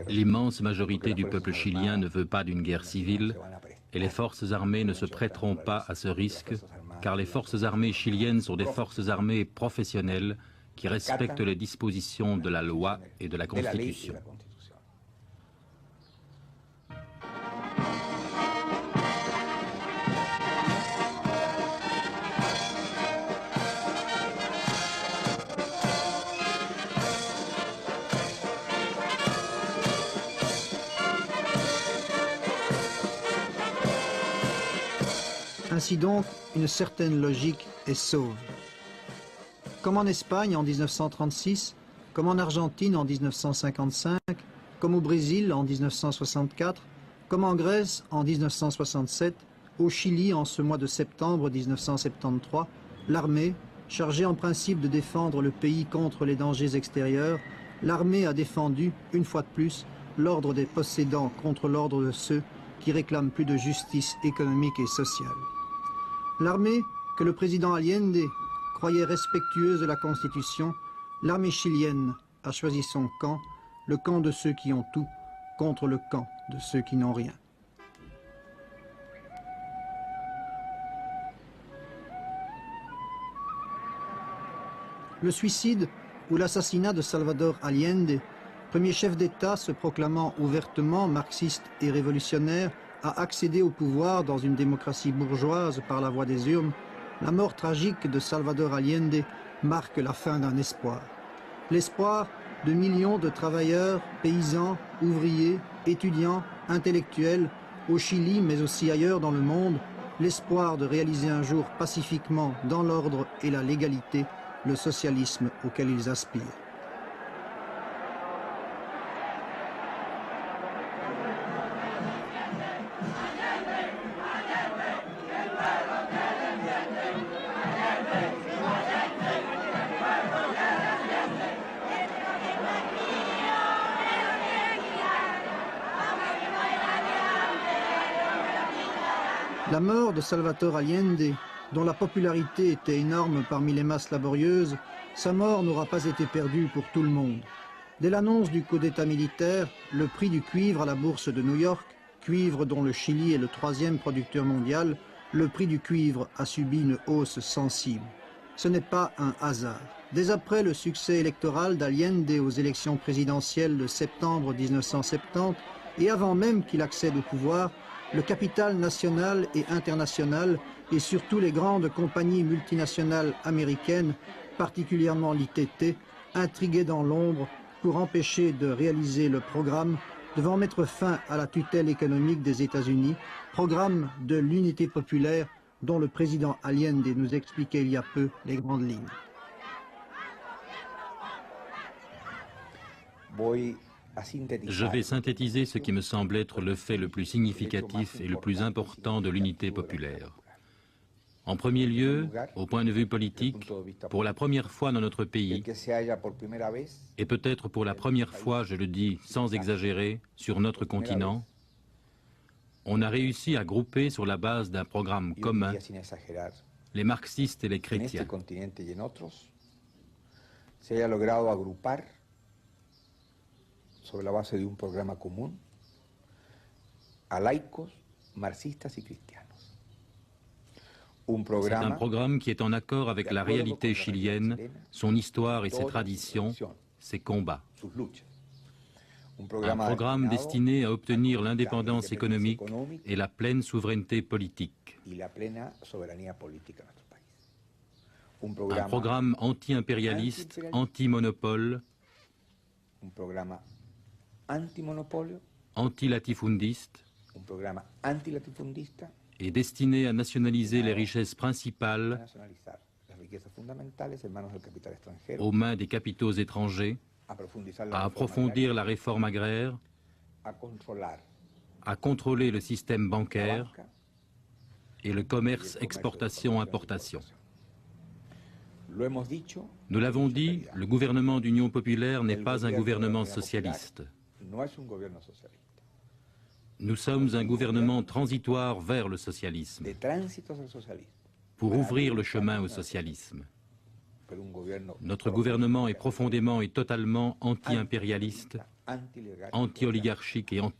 L'immense majorité du peuple chilien ne veut pas d'une guerre civile et les forces armées ne se prêteront pas à ce risque, car les forces armées chiliennes sont des forces armées professionnelles qui respectent les dispositions de la loi et de la Constitution. Ainsi donc, une certaine logique est sauve. Comme en Espagne en 1936, comme en Argentine en 1955, comme au Brésil en 1964, comme en Grèce en 1967, au Chili en ce mois de septembre 1973, l'armée, chargée en principe de défendre le pays contre les dangers extérieurs, l'armée a défendu, une fois de plus, l'ordre des possédants contre l'ordre de ceux qui réclament plus de justice économique et sociale. L'armée, que le président Allende croyait respectueuse de la Constitution, l'armée chilienne a choisi son camp, le camp de ceux qui ont tout, contre le camp de ceux qui n'ont rien. Le suicide ou l'assassinat de Salvador Allende, premier chef d'État se proclamant ouvertement marxiste et révolutionnaire, a accédé au pouvoir dans une démocratie bourgeoise par la voie des urnes, la mort tragique de Salvador Allende marque la fin d'un espoir. L'espoir de millions de travailleurs, paysans, ouvriers, étudiants, intellectuels, au Chili mais aussi ailleurs dans le monde, l'espoir de réaliser un jour pacifiquement, dans l'ordre et la légalité, le socialisme auquel ils aspirent. La mort de Salvador Allende, dont la popularité était énorme parmi les masses laborieuses, sa mort n'aura pas été perdue pour tout le monde. Dès l'annonce du coup d'État militaire, le prix du cuivre à la bourse de New York, cuivre dont le Chili est le troisième producteur mondial, le prix du cuivre a subi une hausse sensible. Ce n'est pas un hasard. Dès après le succès électoral d'Allende aux élections présidentielles de septembre 1970, et avant même qu'il accède au pouvoir, le capital national et international, et surtout les grandes compagnies multinationales américaines, particulièrement l'ITT, intriguaient dans l'ombre pour empêcher de réaliser le programme devant mettre fin à la tutelle économique des États-Unis, programme de l'unité populaire dont le président Allende nous expliquait il y a peu les grandes lignes. Je vais synthétiser ce qui me semble être le fait le plus significatif et le plus important de l'unité populaire. En premier lieu, au point de vue politique, pour la première fois dans notre pays, et peut-être pour la première fois, je le dis sans exagérer, sur notre continent, on a réussi à grouper sur la base d'un programme commun les marxistes et les chrétiens. Sobre la base de un programa común a laicos, marxistas y cristianos. C'est un programme qui est en accord avec la réalité chilienne, son histoire et ses traditions, ses combats. Un programme destiné à obtenir l'indépendance économique et la pleine souveraineté politique. Un programme anti-impérialiste, anti-monopole, anti-latifundiste et destiné à nationaliser les richesses principales aux mains des capitaux étrangers, à approfondir la réforme agraire, à contrôler le système bancaire et le commerce exportation-importation. Nous l'avons dit, le gouvernement d'Union populaire n'est pas un gouvernement socialiste. Nous sommes un gouvernement transitoire vers le socialisme, pour ouvrir le chemin au socialisme. Notre gouvernement est profondément et totalement anti-impérialiste anti-oligarchique et anti